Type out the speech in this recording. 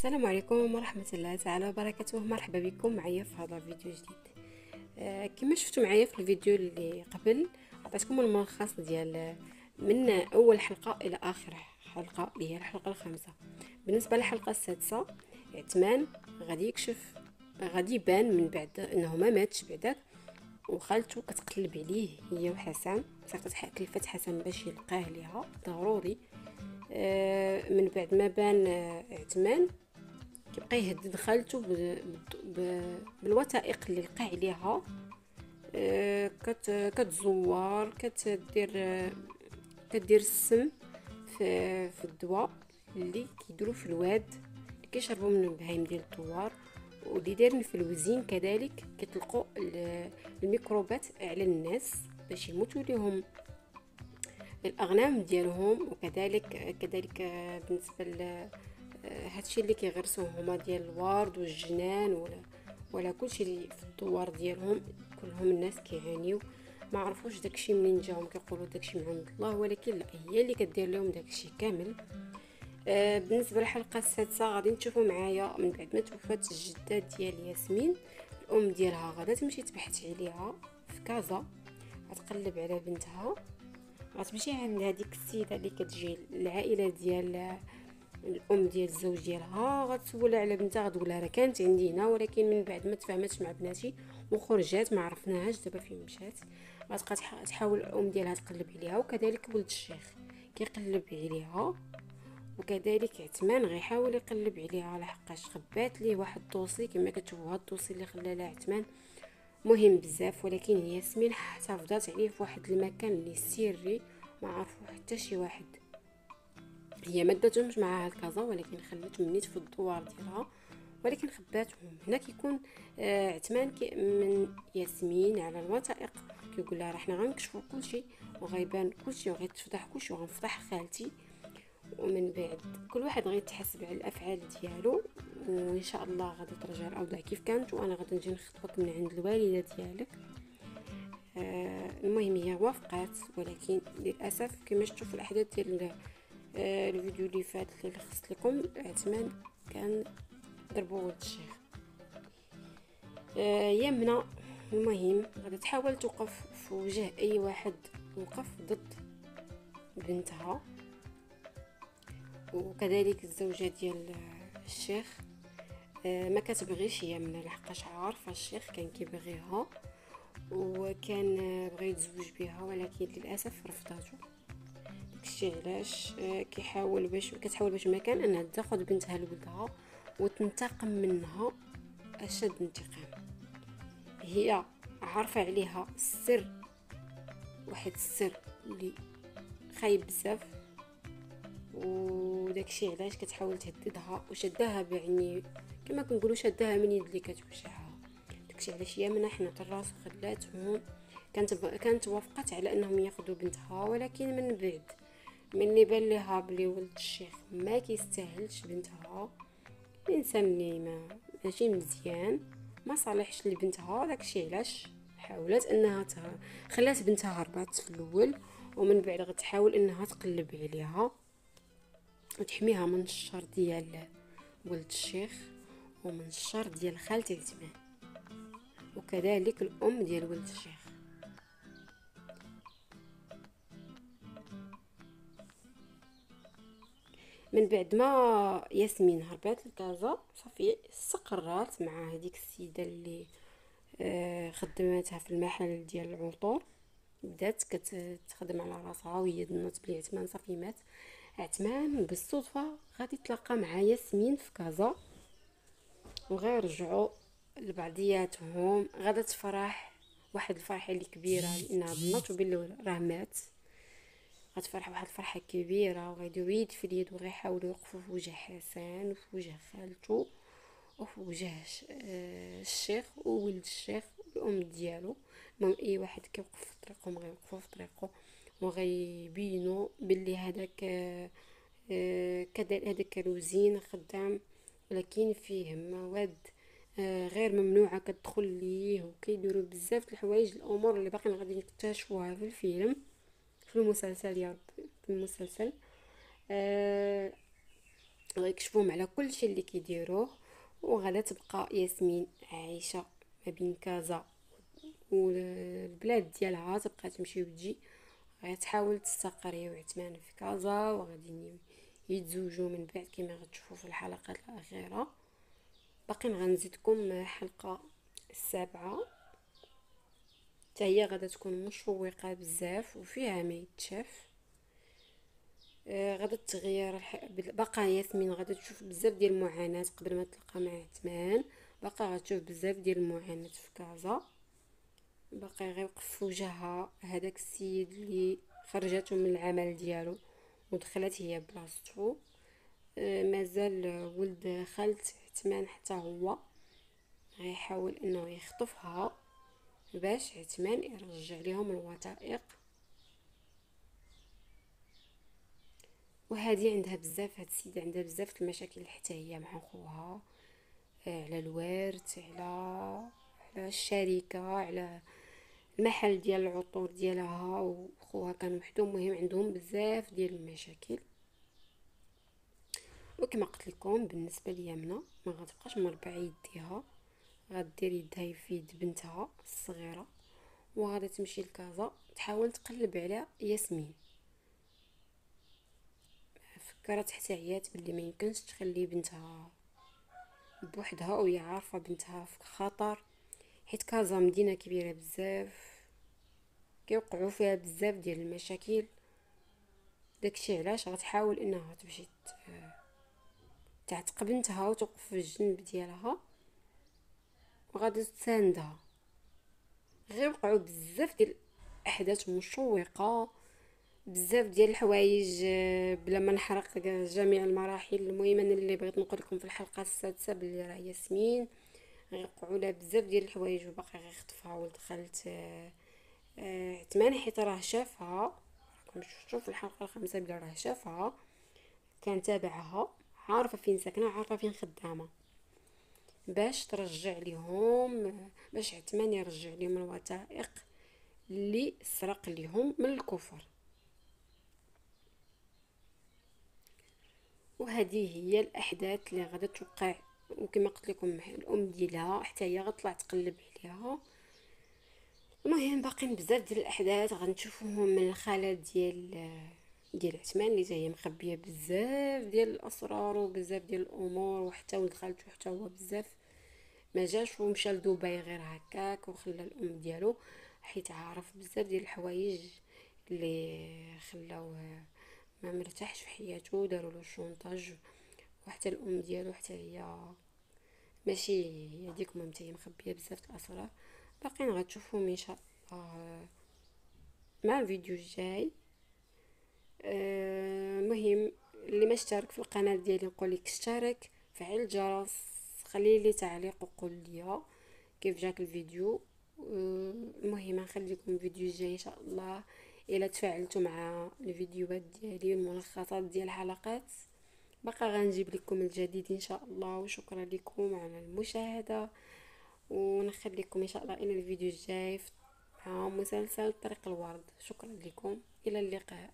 السلام عليكم ورحمة الله تعالى وبركاته. مرحبا بكم معايا في هذا الفيديو جديد. كما شفتوا معايا في الفيديو اللي قبل عطيتكم الملخص ديال من اول حلقة الى اخر حلقة اللي هي الحلقة الخامسة. بالنسبة للحلقة السادسة عثمان غادي يبان من بعد انه ما ماتش بعداك، وخالته كتقلب عليه هي وحسن، صافي كلفت حسن باش يلقاه ليها ضروري. من بعد ما بان عثمان كيبقى يهدد خالته بالوثائق اللي لقى عليها. كتزور كدير السم في الدواء اللي كيديروا في الواد اللي كيشربوا من البهايم ديال الدوار، واللي دايرين في الوزين كذلك كيطلقوا الميكروبات على الناس باش يموتوا لهم الاغنام ديالهم. وكذلك بالنسبه هادشي اللي كيغرسوه هما ديال الورد والجنان ولا كلشي اللي في الدوار ديالهم كلهم الناس كيعانيو، ما عرفوش داكشي منين جاهم، كيقولوا داكشي من عند الله، ولكن لا، هي اللي كدير لهم داكشي كامل. بالنسبه للحلقه السادسه غادي نشوفوا معايا من بعد ما توفات الجده ديال ياسمين، الام ديالها غادا تمشي تبحث عليها في كازا، غتقلب على بنتها، غتمشي عند هذيك السيده اللي كتجي العائله ديال الام ديال الزوج ديالها، غتسولها على بنتها، غتقولها راه كانت عندي هنا ولكن من بعد ما تفاهمتش مع بناتي وخرجت ما عرفناهاش دابا فين مشات. غتبقى تحاول الام ديالها تقلب عليها، وكذلك ولد الشيخ كيقلب عليها، وكذلك عثمان غيحاول يقلب عليها لحقاش خبات ليه واحد الدوسي كما كتشوفوا. هاد الدوسي اللي خلى له عثمان مهم بزاف، ولكن ياسمين حافظات عليه في واحد المكان اللي سري ما عرفو حتى شي واحد. هي ما داتهمش معاها الكازا ولكن خلاتهم نيت في الدوار ديالها، ولكن خباتهم هنا. كيكون عثمان من ياسمين على الوثائق، كيقول لها راه حنا غنكشفوا كلشي وغيبان كلشي وغيتفضح كلشي وغنفضح خالتي، ومن بعد كل واحد غيتحاسب على الافعال ديالو، وان شاء الله غادي ترجع الاوضاع كيف كانت، وانا غادي نجي نخطبك من عند الوالده ديالك. المهم هي وافقات، ولكن للاسف كما شفتوا في الاحداث ديال الفيديو اللي فات اللي لخصت لكم، عثمان كان ضربوا ولد الشيخ. يمنى المهم غادي تحاول توقف في وجه اي واحد وقف ضد بنتها، وكذلك الزوجه ديال الشيخ ما كتبغيش يمنى لحقاش عارفه الشيخ كان كيبغيها وكان بغى يتزوج بها، ولكن للاسف رفضته. داكشي علاش كتحاول باش ما كان انها تاخذ بنتها لولدها وتنتقم منها اشد انتقام. هي عارفه عليها السر، واحد السر اللي خايب بزاف، وداكشي علاش كتحاول تهددها وشدها يعني كما كنقولوا شدها من يد اللي كتوجعها. داكشي علاش هي من حنت الراس وخلاتهم. كانت وافقت على انهم ياخذوا بنتها، ولكن من بعد اللي بان ليها بلي ولد الشيخ ما كيستاهلش بنتها، الانسان اللي ماشي مزيان ما صالحش لبنتها، داكشي علاش حاولت انها خلات بنتها هربات في الاول، ومن بعد غتحاول انها تقلب عليها وتحميها من الشر ديال ولد الشيخ ومن الشر ديال خالتي عثمان وكذلك الام ديال ولد الشيخ. من بعد ما ياسمين هربات لكازا صافي استقرات مع هذيك السيده اللي خدمتها في المحل ديال العطور، بدات كتخدم على راسها وهي ظنت بلي عثمان صافي مات. عثمان بالصدفه غادي يتلاقى مع ياسمين في كازا وغير رجعوا لبعضياتهم، غادا تفرح واحد الفرحه اللي كبيره لانها ظنت بلي راه مات. غتفرح واحد الفرحه كبيره وغيديروا يد في اليد وغيحاولوا يوقفوا في وجه حسن وفي وجه خالته وفي وجه الشيخ وولد الشيخ والام ديالو. المهم اي واحد كيوقف في طريقهم غيوقفوا في طريقه وغيبينوا باللي هذاك هذاك الوزين خدام، ولكن فيه مواد غير ممنوعه كتدخل ليه، وكيديروا بزاف الحوايج الامور اللي باقي غادي نكتشفوها في الفيلم في المسلسل يا رب في المسلسل. ويكشفوهم على كل شيء اللي كيديروه. وغادا تبقى ياسمين عايشه ما بين كازا والبلاد ديالها، تبقى تمشي وتجي، غتحاول تستقر هي وعثمان في كازا، وغادي يتزوجوا من بعد كما غتشوفوا في الحلقات الاخيره. باقي غنزيدكم حلقه السابعه، حتى هي غادا تكون مشوقه بزاف وفيها ما يتشاف. غادا تغير باقا ياسمين غادا تشوف بزاف ديال المعاناه قبل ما تلقى مع عثمان، باقا غتشوف بزاف ديال المعاناه في كازا، باقي غيوقف في وجهها هذاك السيد اللي خرجته من العمل ديالو ودخلت هي بلاصتو. مازال ولد خالت عثمان حتى هو غيحاول انه يخطفها باش عثمان يرجع لهم الوثائق. وهذه عندها بزاف، هاد السيدة عندها بزاف المشاكل حتى هي مع خوها، على الوارث، على الشركة، على المحل ديال العطور ديالها وخوها كان وحده. مهم عندهم بزاف ديال المشاكل. وكما قلت لكم بالنسبه ليمنى ما غتبقاش مربعه يديها، غدير يدها في يد بنتها الصغيره، وغادا تمشي لكازا تحاول تقلب على ياسمين. فكرت حتى عيات باللي ما يمكنش تخلي بنتها بوحدها وهي عارفه بنتها في خطر، حيت كازا مدينه كبيره بزاف كيوقعوا فيها بزاف ديال المشاكل. داكشي علاش غتحاول انها تمشي تعتق بنتها وتوقف في الجنب ديالها وغادي تساندها. غير وقعوا بزاف ديال الاحداث مشوقه، بزاف ديال الحوايج، بلا ما نحرق جميع المراحل. المهم انا اللي بغيت نقول لكم في الحلقه السادسه بلي راه ياسمين غيوقعوا لها بزاف ديال الحوايج وباقي غيخطفها ولد خالت عثمان، حيت راه شافها. راكم شفتوا في الحلقه الخامسه بلي راه شافها، كان تابعها، عارفه فين ساكنه، عارفه فين خدامه، باش ترجع لهم، باش عثمان يرجع لهم الوثائق اللي سرق لهم من الكفر. وهذه هي الاحداث اللي غادا توقع. وكما قلت لكم الام ديالها حتى هي غطلع تقلب عليها. المهم باقيين بزاف ديال الاحداث غنشوفوهم من الخاله ديال عثمان اللي هي مخبيه بزاف ديال الاسرار وبزاف ديال الامور، وحتى ولد خالته حتى هو بزاف ما جاش ومشى لدبي غير هكاك وخلى الام ديالو، حيت عارف بزاف ديال الحوايج اللي خلاوه ما مرتاحش في حياته، داروا له شونطاج. وحتى الام ديالو حتى هي ماشي هي ديك مامتي، هي مخبيه بزاف الاسرار. باقيين غتشوفوهم ان شاء الله مع الفيديو الجاي. المهم اللي ما اشترك في القناه ديالي نقول لك اشترك، فعل الجرس، خلي لي تعليق وقول لي كيف جاك الفيديو. المهم نخليكم الفيديو الجاي ان شاء الله. الا تفاعلتوا مع الفيديوهات ديالي الملخصات ديال الحلقات بقى غنجيب لكم الجديد ان شاء الله. وشكرا لكم على المشاهده، ونخليكم ان شاء الله الى الفيديو الجاي مع مسلسل طريق الورد. شكرا لكم، الى اللقاء.